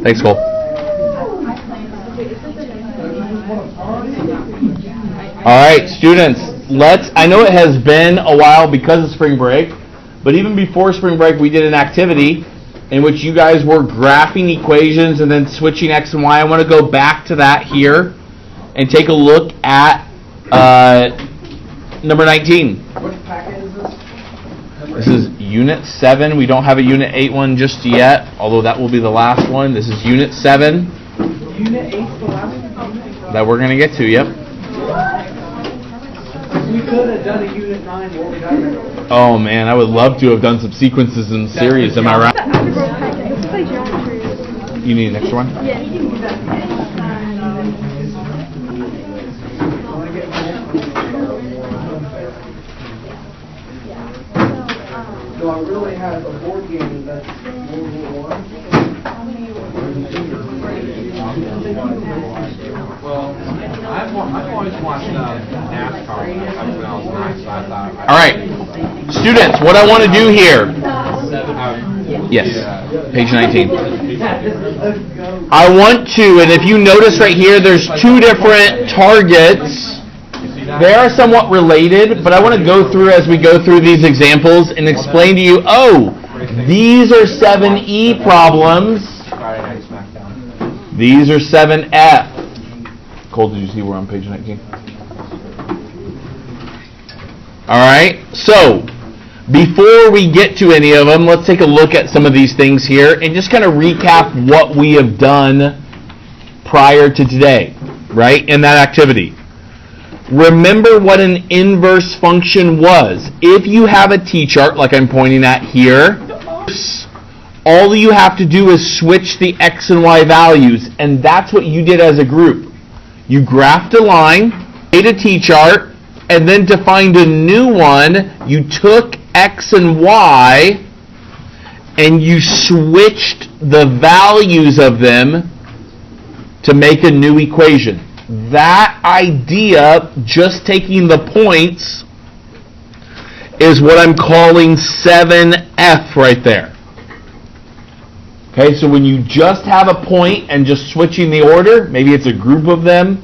Thanks, Cole. All right, students, I know it has been a while because of spring break, but even before spring break, we did an activity in which you guys were graphing equations and then switching x and y. I want to go back to that here and take a look at number 19. What packet is this? This is Unit 7. We don't have a Unit 8 one just yet, although that will be the last one. This is Unit 7. Unit 8's the last one? That we're going to get to, yep. We could have done a Unit 9 what we done. Oh man, I would love to have done some sequences in series, am I right? You need an extra one? Yeah. So I really have a board game that's World War I. Well, I've always watched NASCAR when I was 9, so I thought. All right, students, what I want to do here. Yes, page 19. I want to, and if you notice right here, there's two different targets. They are somewhat related, but I want to go through as we go through these examples and explain to you, these are 7E problems. These are 7F. Cole, did you see we're on page 19? All right, so before we get to any of them, let's take a look at some of these things here and just kind of recap what we have done prior to today, right, in that activity. Remember what an inverse function was. If you have a T-chart, like I'm pointing at here, all you have to do is switch the x and y values, and that's what you did as a group. You graphed a line, made a T-chart, and then to find a new one, you took x and y, and you switched the values of them to make a new equation. That idea, just taking the points, is what I'm calling 7F right there. Okay, so when you just have a point and just switching the order, maybe it's a group of them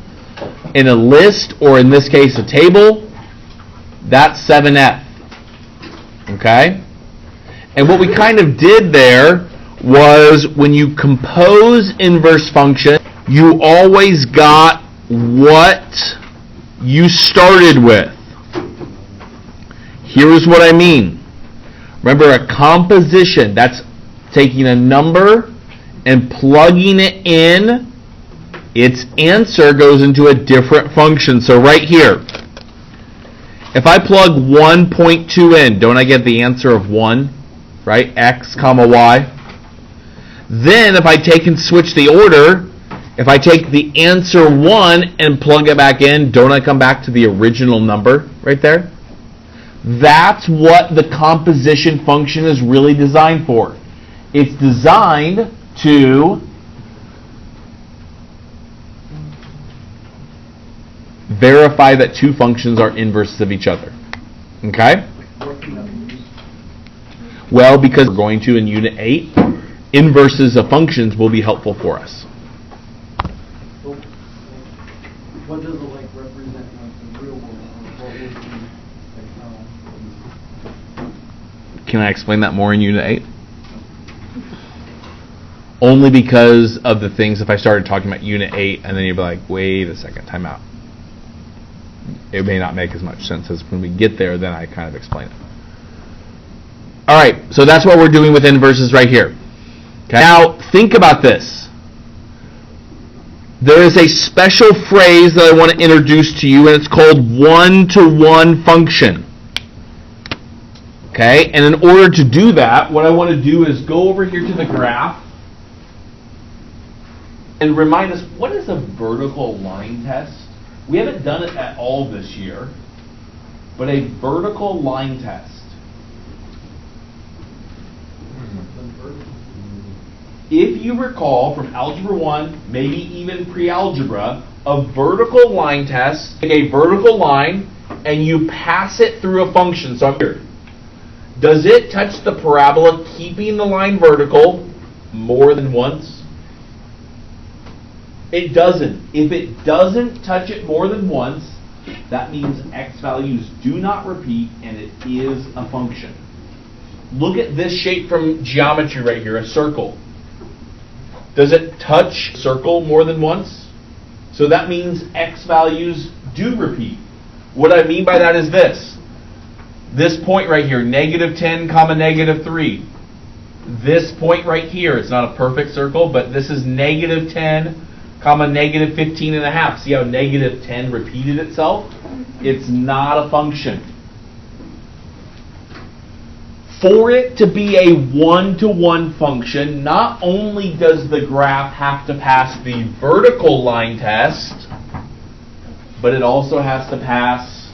in a list, or in this case a table, that's 7F. Okay? And what we kind of did there was when you compose inverse function, you always got what you started with. Here's what I mean. Remember, a composition, that's taking a number and plugging it in. Its answer goes into a different function. So right here, if I plug 1.2 in, don't I get the answer of 1? Right? X comma y. Then if I take and switch the order, if I take the answer 1 and plug it back in, don't I come back to the original number right there? That's what the composition function is really designed for. It's designed to verify that two functions are inverses of each other. Okay? Well, because we're going to in Unit 8, inverses of functions will be helpful for us. What does it represent in the real world? What would be Can I explain that more in Unit 8? Only because of the things, if I started talking about Unit 8 and then you'd be like, wait a second, time out. It may not make as much sense as when we get there, then I kind of explain it. Alright, so that's what we're doing with inverses right here. Okay. Now, think about this. There is a special phrase that I want to introduce to you, and it's called one-to-one function. Okay, and in order to do that, what I want to do is go over here to the graph and remind us, what is a vertical line test? We haven't done it at all this year, but a vertical line test. If you recall from Algebra 1, maybe even pre-algebra, a vertical line test, take a vertical line and you pass it through a function. So I'm here. Does it touch the parabola keeping the line vertical more than once? It doesn't. If it doesn't touch it more than once, that means x values do not repeat and it is a function. Look at this shape from geometry right here, a circle. Does it touch circle more than once? So that means x values do repeat. What I mean by that is this. This point right here, -10, -3. This point right here, it's not a perfect circle, but this is -10, -15 and a half. See how -10 repeated itself? It's not a function. For it to be a one-to-one function, not only does the graph have to pass the vertical line test, but it also has to pass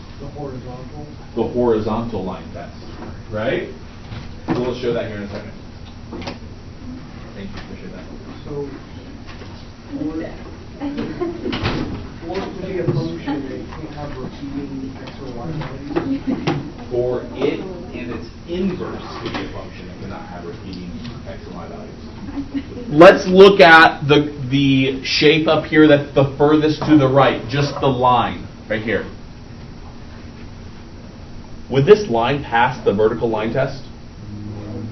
the horizontal line test, right? So we'll show that here in a second. Thank you, appreciate that. So, for it to be a function, it can't have repeating x or y values. For it and its inverse to be a function, it cannot have repeating x and y values. Let's look at the shape up here that's the furthest to the right, just the line right here. Would this line pass the vertical line test?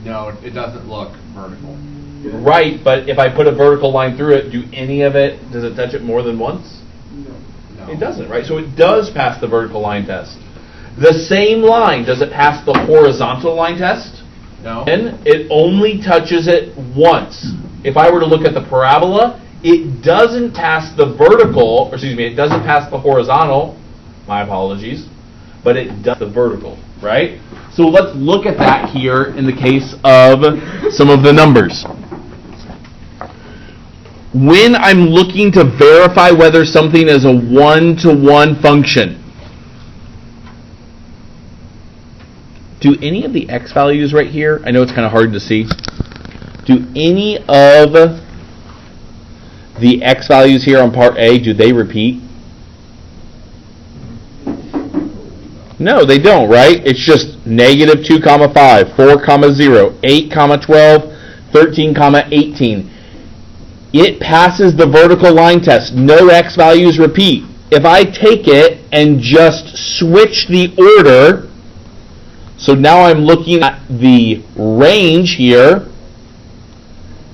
No, it doesn't look vertical. Right, but if I put a vertical line through it, does it touch it more than once? No. It doesn't, right? So it does pass the vertical line test. The same line, does it pass the horizontal line test? No. And it only touches it once. If I were to look at the parabola, it doesn't pass the vertical, it doesn't pass the horizontal, my apologies, but it does the vertical, right? So let's look at that here in the case of some of the numbers. When I'm looking to verify whether something is a one-to-one function, do any of the x values right here, I know it's kind of hard to see, do any of the x values here on part A, do they repeat? No, they don't, right? It's just -2, 5, 4, 0, 8, 12, 13, 18. It passes the vertical line test. No x values repeat. If I take it and just switch the order, so now I'm looking at the range here,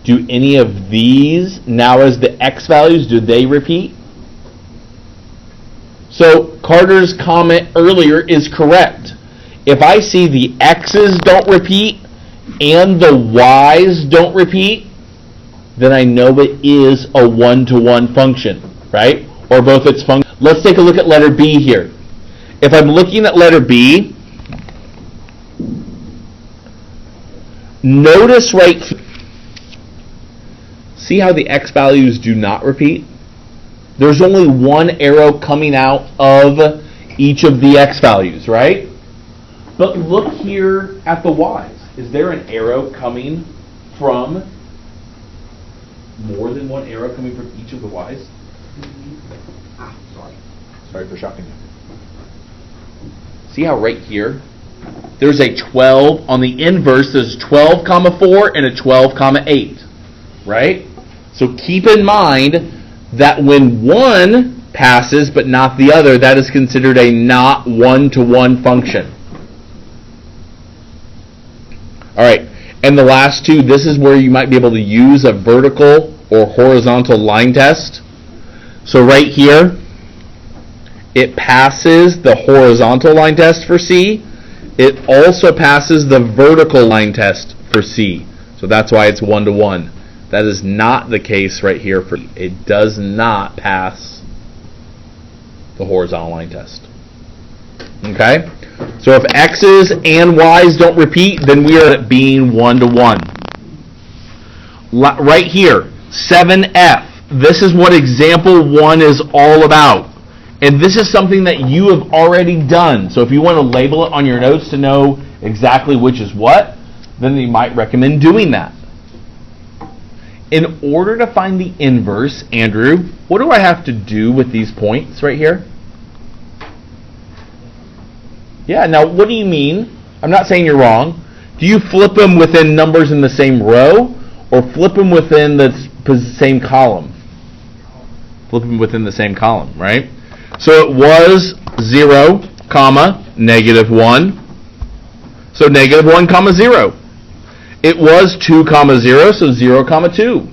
do any of these, now as the x values, do they repeat? So Carter's comment earlier is correct. If I see the x's don't repeat and the y's don't repeat, then I know it is a one-to-one function, right? Or both its functions. Let's take a look at letter B here. If I'm looking at letter B, notice right here, see how the x values do not repeat? There's only one arrow coming out of each of the x values, right? But look here at the y's. Is there an arrow coming from, more than one arrow coming from each of the y's? Sorry for shocking you. See how right here, there's a 12 on the inverse, there's 12, 4 and a 12, 8, right? So keep in mind that when one passes but not the other, that is considered a not one-to-one function. All right, and the last two, this is where you might be able to use a vertical or horizontal line test. So right here, it passes the horizontal line test for C. It also passes the vertical line test for C. So that's why it's one-to-one. That is not the case right here for it does not pass the horizontal line test. Okay? So if x's and y's don't repeat, then we are at being one-to-one. Right here, 7F. This is what example 1 is all about. And this is something that you have already done. So if you want to label it on your notes to know exactly which is what, then you might recommend doing that. In order to find the inverse, Andrew, what do I have to do with these points right here? Yeah, now what do you mean? I'm not saying you're wrong, Do you flip them within numbers in the same row, or flip them within the same column? Flip them within the same column, right? So it was 0, comma, -1. So -1, comma 0. It was 2, comma 0, so 0, comma 2.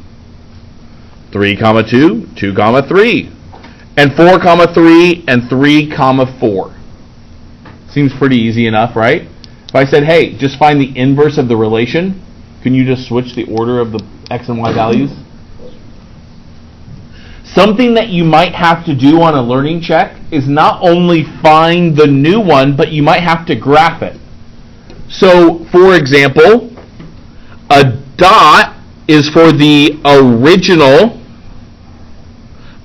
3, comma 2, 2, comma 3. And 4, comma 3, and 3, comma 4. Seems pretty easy enough, right? If I said, hey, just find the inverse of the relation, can you just switch the order of the x and y values? Something that you might have to do on a learning check is not only find the new one, but you might have to graph it. So, for example, a dot is for the original,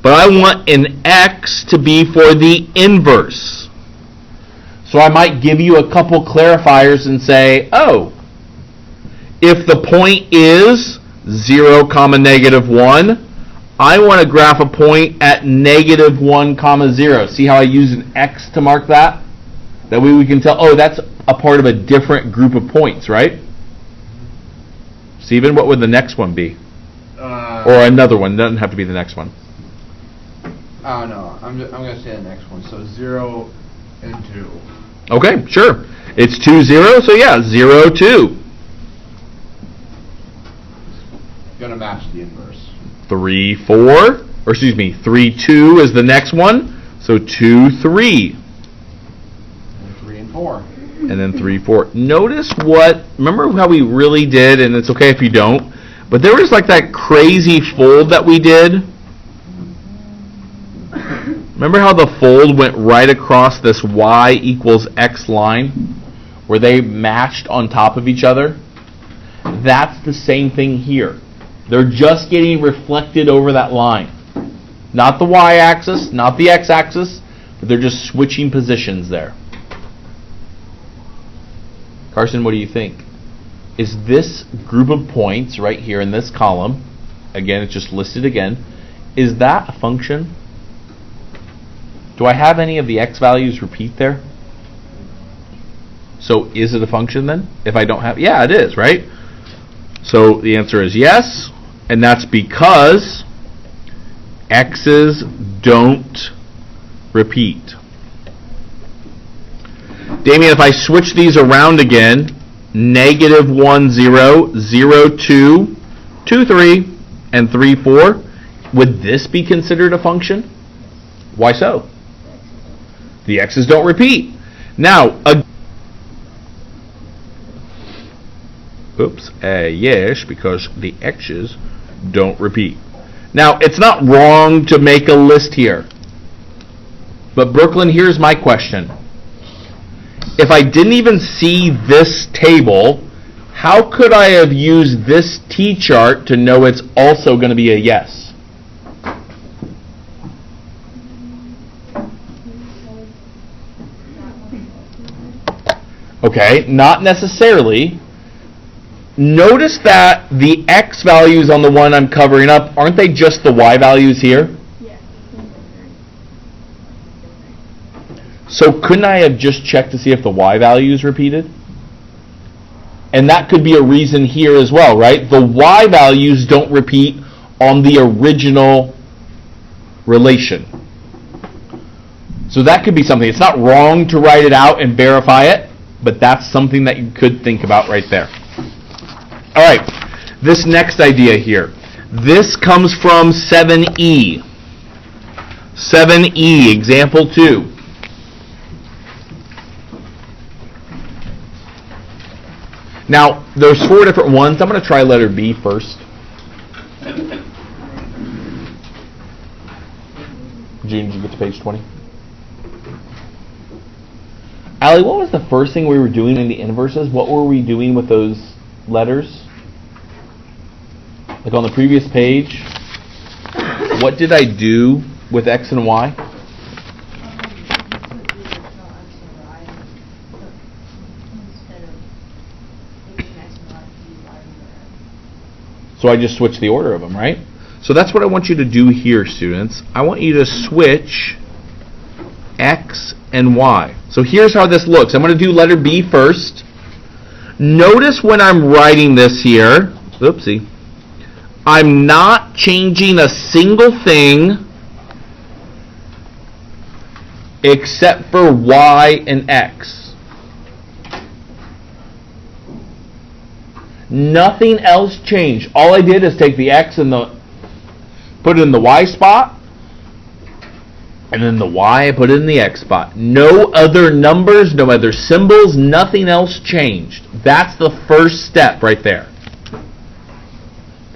but I want an x to be for the inverse. So I might give you a couple clarifiers and say, oh, if the point is 0, comma -1, I want to graph a point at -1, comma 0. See how I use an x to mark that? That way we can tell, oh, that's a part of a different group of points, right? Stephen, what would the next one be? Or another one. It doesn't have to be the next one. Oh, no. I'm going to say the next one. So 0 and 2. Okay, sure. It's 2, 0, so yeah, 0, 2. Going to match the inverse. 3, 4, 3, 2 is the next one, so 2, 3. And 3 and 4. And then 3, 4. Notice remember how we really did, and it's okay if you don't, but there was like that crazy fold that we did. Remember how the fold went right across this y equals x line, where they matched on top of each other? That's the same thing here. They're just getting reflected over that line. Not the y-axis, not the x-axis, but they're just switching positions there. Carson, what do you think? Is this group of points right here in this column, again, it's just listed again, is that a function? Do I have any of the x values repeat there? So is it a function then? If I don't have, yeah, it is, right? So the answer is yes, and that's because x's don't repeat. Damien, if I switch these around again, -1, 0, 0, 2, 2, 3, and 3, 4, would this be considered a function? Why so? The x's don't repeat. Now, yes, because the x's don't repeat. Now, it's not wrong to make a list here. But Brooklyn, here's my question. If I didn't even see this table, how could I have used this T-chart to know it's also going to be a yes? Okay, not necessarily. Notice that the x values on the one I'm covering up, aren't they just the y values here? Yes. So couldn't I have just checked to see if the y value is repeated? And that could be a reason here as well, right? The y values don't repeat on the original relation. So that could be something. It's not wrong to write it out and verify it, but that's something that you could think about right there. All right, this next idea here. This comes from 7E. 7E, example 2. Now, there's 4 different ones. I'm going to try letter B first. June, did you get to page 20? Allie, what was the first thing we were doing in the inverses? What were we doing with those letters? Like on the previous page, what did I do with x and y? So I just switched the order of them, right? So that's what I want you to do here, students. I want you to switch x and y. So here's how this looks. I'm going to do letter B first. Notice when I'm writing this here, oopsie, I'm not changing a single thing except for y and x. Nothing else changed. All I did is take the x and put it in the y spot, and then the y I put it in the x spot. No other numbers, no other symbols, nothing else changed. That's the first step right there.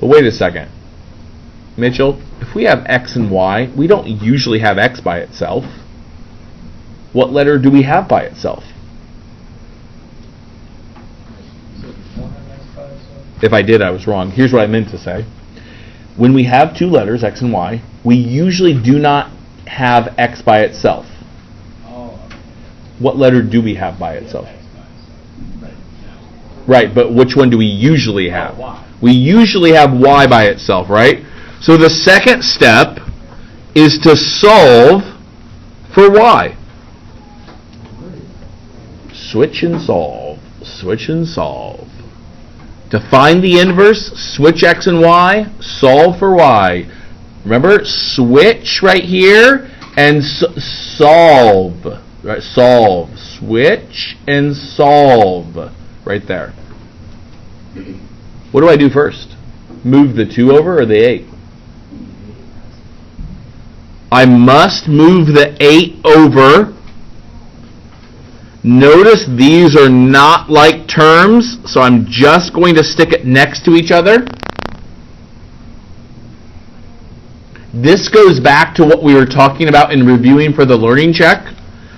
But wait a second. Mitchell, if we have x and y, we don't usually have x by itself. What letter do we have by itself? If I did, I was wrong. Here's what I meant to say. When we have two letters, x and y, we usually do not have x by itself. What letter do we have by itself? Right, but which one do we usually have? We usually have y by itself, right? So the second step is to solve for y. Switch and solve. Switch and solve. To find the inverse, switch x and y, solve for y. Remember, switch right here and solve. Right, solve. Switch and solve. Right there. What do I do first? Move the 2 over or the 8? I must move the 8 over. Notice these are not like terms, so I'm just going to stick it next to each other. This goes back to what we were talking about in reviewing for the learning check.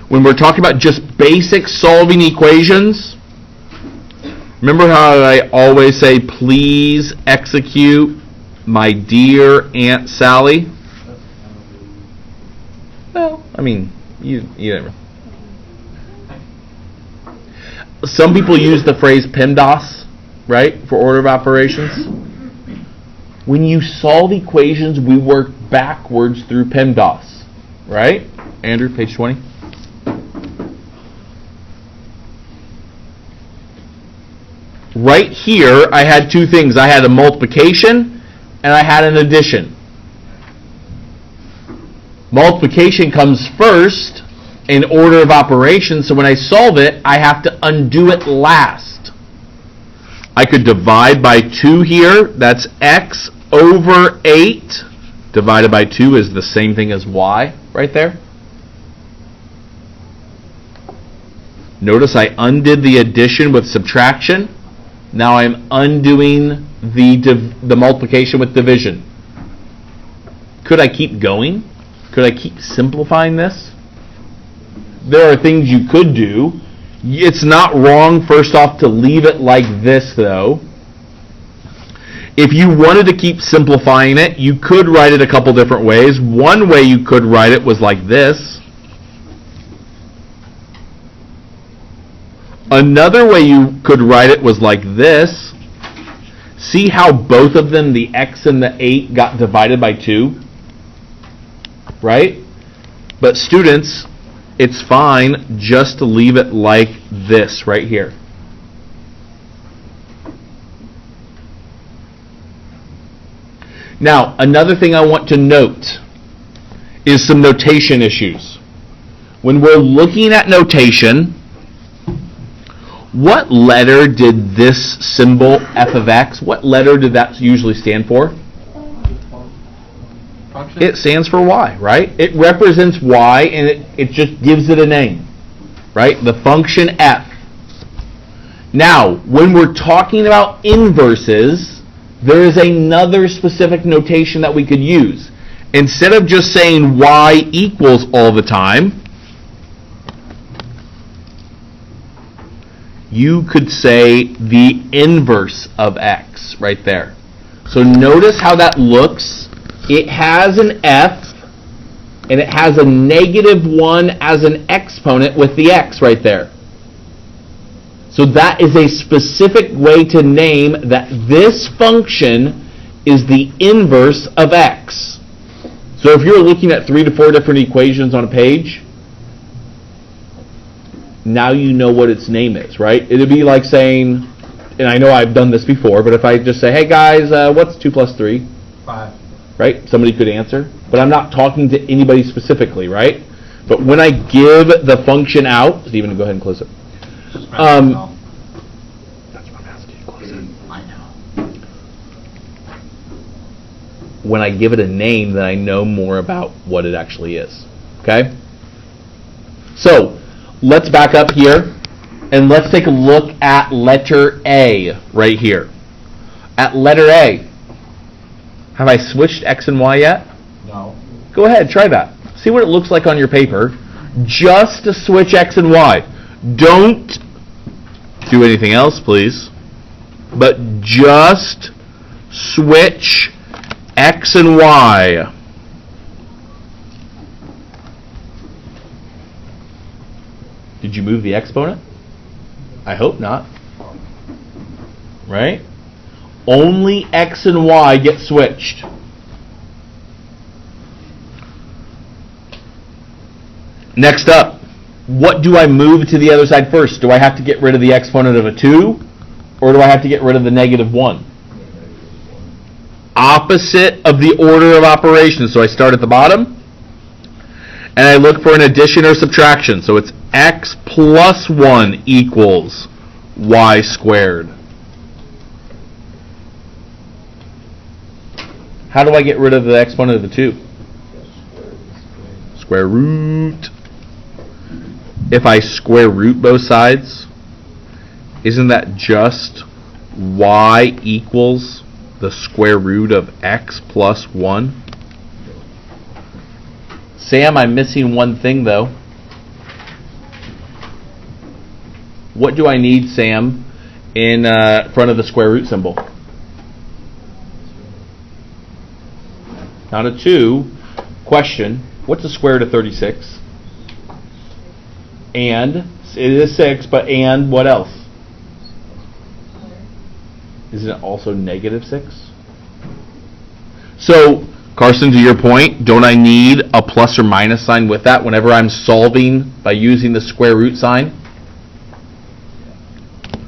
When we're talking about just basic solving equations, remember how I always say, please execute my dear Aunt Sally? Well, I mean, you never. Some people use the phrase PEMDAS, right, for order of operations. When you solve equations, we work backwards through PEMDAS, right? Andrew, page 20. Right here, I had two things. I had a multiplication and I had an addition. Multiplication comes first in order of operations, so when I solve it, I have to undo it last. I could divide by 2 here. That's x over 8 divided by 2 is the same thing as y right there. Notice I undid the addition with subtraction. Now I'm undoing the multiplication with division. Could I keep going? Could I keep simplifying this? There are things you could do. It's not wrong, first off, to leave it like this, though. If you wanted to keep simplifying it, you could write it a couple different ways. One way you could write it was like this. Another way you could write it was like this. See how both of them, the x and the 8, got divided by 2? Right? But students, it's fine just to leave it like this right here. Now, another thing I want to note is some notation issues. When we're looking at notation, what letter did this symbol f of x, what letter did that usually stand for? Function? It stands for y, right? It represents y, and it just gives it a name, right? The function f. Now, when we're talking about inverses, there is another specific notation that we could use. Instead of just saying y equals all the time, you could say the inverse of x right there. So notice how that looks. It has an f, and it has a -1 as an exponent with the x right there. So that is a specific way to name that this function is the inverse of x. So if you're looking at 3 to 4 different equations on a page, now you know what its name is, right? It'd be like saying, and I know I've done this before, but if I just say, hey guys, what's 2 plus 3? 5. Right? Somebody could answer, but I'm not talking to anybody specifically, right? But when I give the function out, Stephen, go ahead and close it. That's what I'm asking you, close it. I know. When I give it a name, then I know more about what it actually is. Okay? So, let's back up here, and let's take a look at letter A right here. At letter A, have I switched X and Y yet? No. Go ahead, try that. See what it looks like on your paper. Just to switch X and Y. Don't do anything else, please. But just switch X and Y. Did you move the exponent? I hope not. Right? Only X and Y get switched. Next up, what do I move to the other side first? Do I have to get rid of the exponent of a 2? Or do I have to get rid of the negative 1? Opposite of the order of operations. So I start at the bottom, and I look for an addition or subtraction. So it's x plus 1 equals y squared. How do I get rid of the exponent of the 2? Square root. If I square root both sides, isn't that just y equals the square root of x plus 1? Sam, I'm missing one thing though. What do I need, Sam, in front of the square root symbol? Not a 2. Question, what's the square root of 36? And, it is 6, but and what else? Isn't it also negative 6? So, Carson, to your point, don't I need a plus or minus sign with that whenever I'm solving by using the square root sign?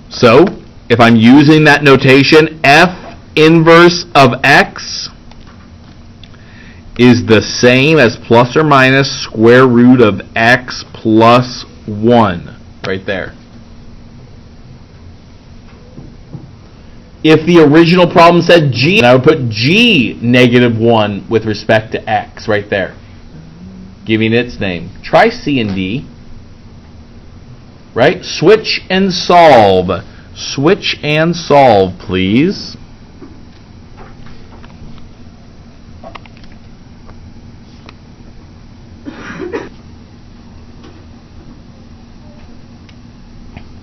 So, if I'm using that notation, f inverse of x is the same as plus or minus square root of x plus 1, right there. If the original problem said g, then I would put g negative 1 with respect to x, right there, giving its name. Try C and D. Right? Switch and solve. Switch and solve, please.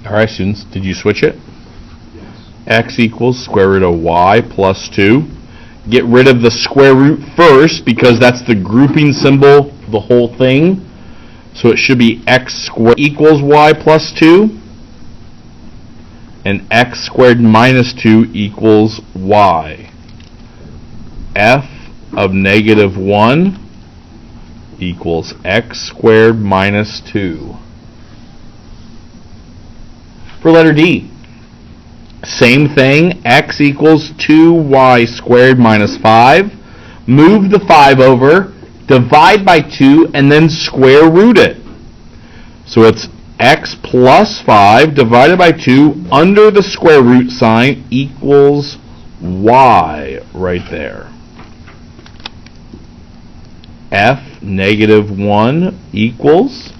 All right, students, did you switch it? Yes. X equals square root of y plus 2. Get rid of the square root first because that's the grouping symbol for the whole thing. So it should be x squared equals y plus 2. And x squared minus 2 equals y. F of negative 1 equals x squared minus 2. For letter D, same thing, x equals 2y squared minus 5. Move the 5 over, divide by 2, and then square root it. So it's x plus 5 divided by 2 under the square root sign equals y right there. F negative 1 equals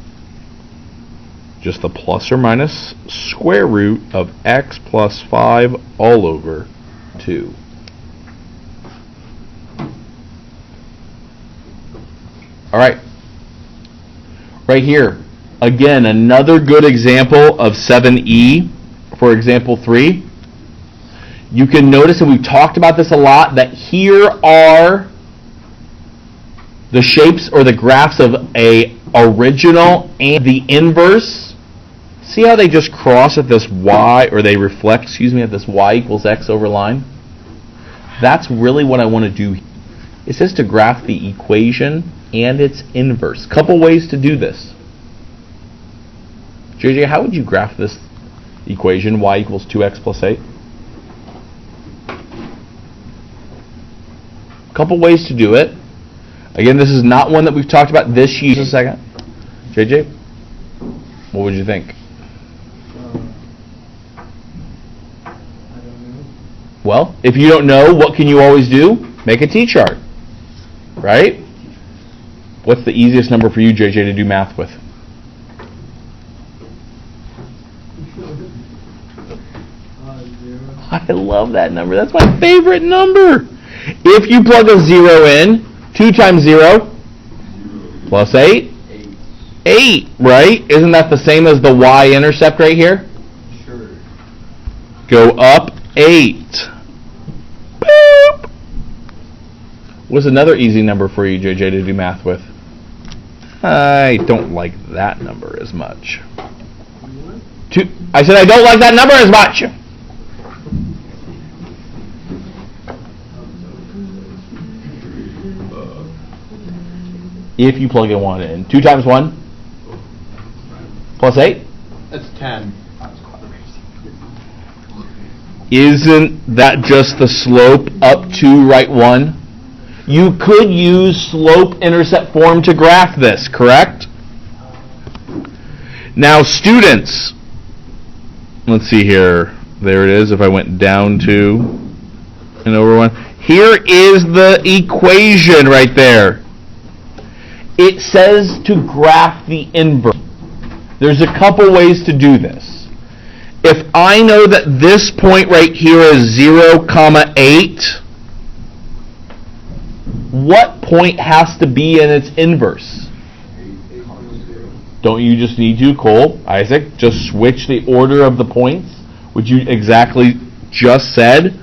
just the plus or minus square root of x plus 5 all over 2. All right. Right here, again, another good example of 7E for example 3. You can notice, and we've talked about this a lot, that here are the shapes or the graphs of a original and the inverse. See how they just cross at this y, or they reflect, at this y equals x over line? That's really what I want to do. It says to graph the equation and its inverse. Couple ways to do this. JJ, how would you graph this equation, y equals 2x plus 8? A couple ways to do it. Again, this is not one that we've talked about this year. Just a second. JJ, what would you think? I don't know. Well, if you don't know, what can you always do? Make a t-chart, right? What's the easiest number for you, JJ, to do math with? Zero. I love that number. That's my favorite number. If you plug a 0 in, 2 times 0 plus 8? 8, right? Isn't that the same as the y-intercept right here? Sure. Go up 8. Boop. What's another easy number for you, JJ, to do math with? I don't like that number as much. I said I don't like that number as much. If you plug in 1 in. 2 times 1? Plus 8? That's 10. Isn't that just the slope up to right 1? You could use slope-intercept form to graph this, correct? Now, students, let's see here. There it is, if I went down to and over 1. Here is the equation right there. It says to graph the inverse. There's a couple ways to do this. If I know that this point right here is 0, 8, what point has to be in its inverse? Don't you just need to, Cole, Isaac, just switch the order of the points, which you exactly just said?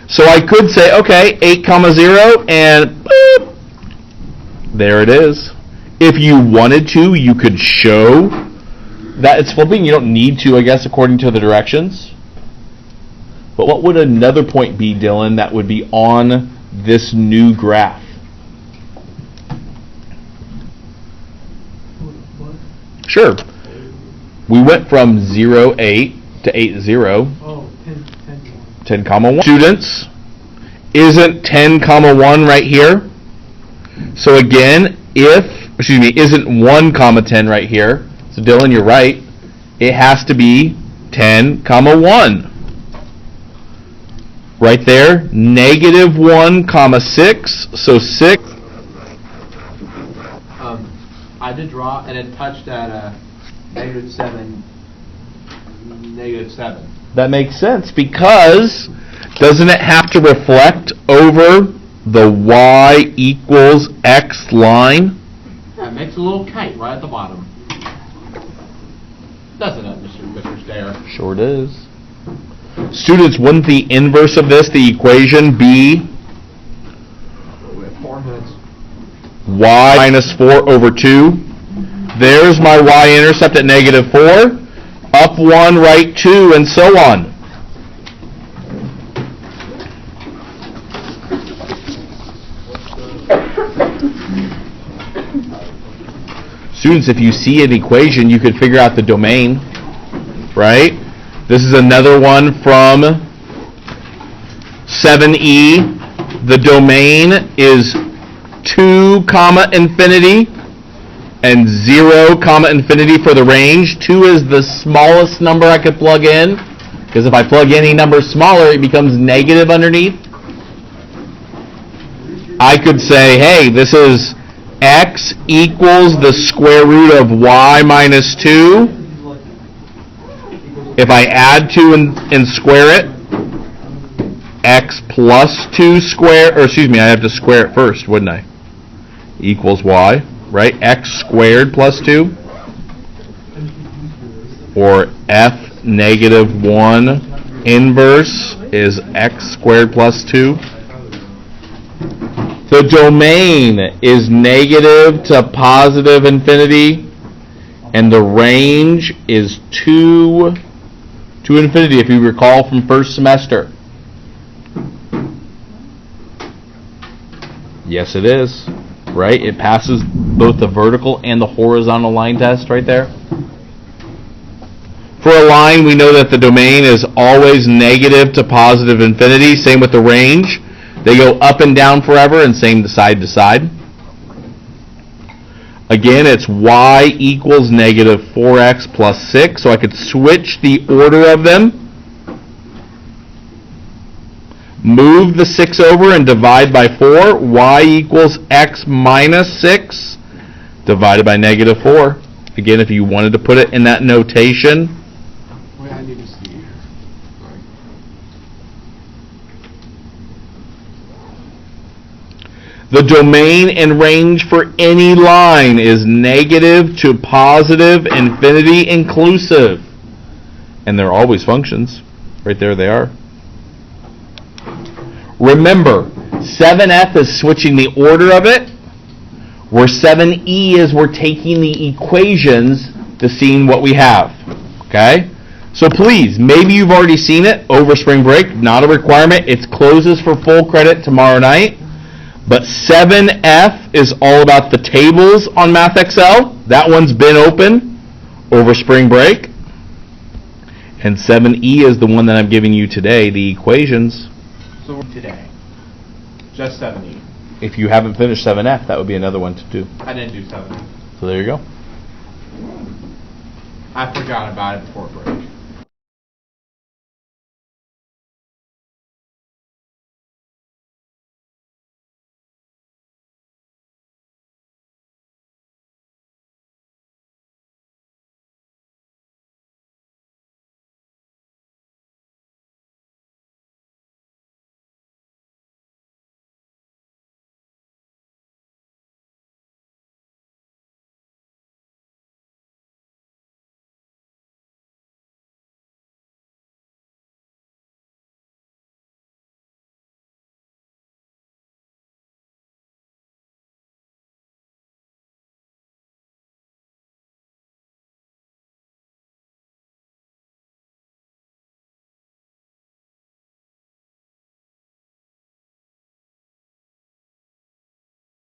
So I could say, okay, 8, 0, and boop, there it is. If you wanted to, you could show that it's flipping. You don't need to, I guess, according to the directions. But what would another point be, Dylan, that would be on this new graph? Sure. We went from 0, 8 to 8, 0. Oh, 10, 1. Students, isn't 10, 1 right here? So again, isn't 1, 10 right here? So Dylan, you're right. It has to be 10, 1. Right there, negative 1, 6. So 6. I did draw, and it touched at negative 7. That makes sense, because doesn't it have to reflect over the y equals x line? Yeah, it makes a little kite right at the bottom. Doesn't it, Mr. Stair? Sure does. Students, wouldn't the inverse of this, the equation, be We have 4 minutes. y minus 4 over 2? There's my y-intercept at negative 4. Up 1, right 2, and so on. Students, if you see an equation, you could figure out the domain, right? This is another one from 7e. The domain is 2, infinity, and 0, infinity for the range. 2 is the smallest number I could plug in, because if I plug any number smaller, it becomes negative underneath. I could say, hey, this is x equals the square root of y minus 2. If I add 2 and square it, x plus 2 square, I have to square it first, wouldn't I? Equals y, right? X squared plus 2. Or f negative 1 inverse is x squared plus 2. The domain is negative to positive infinity, and the range is 2 to infinity, if you recall from first semester. Yes, it is. Right? It passes both the vertical and the horizontal line test right there. For a line, we know that the domain is always negative to positive infinity. Same with the range. They go up and down forever, and same to side to side. Again, it's y equals negative 4x plus 6, so I could switch the order of them. Move the 6 over and divide by 4. Y equals x minus 6 divided by negative 4. Again, if you wanted to put it in that notation. Wait, I need to see here. Sorry. The domain and range for any line is negative to positive infinity inclusive. And they're always functions. Right there they are. Remember, 7f is switching the order of it, where 7e is we're taking the equations to seeing what we have. Okay? So please, maybe you've already seen it over spring break, not a requirement. It closes for full credit tomorrow night. But 7f is all about the tables on Math Excel. That one's been open over spring break. And 7e is the one that I'm giving you today, the equations. So today, just 70. If you haven't finished 7f, that would be another one to do. I didn't do 70. So there you go. I forgot about it before break.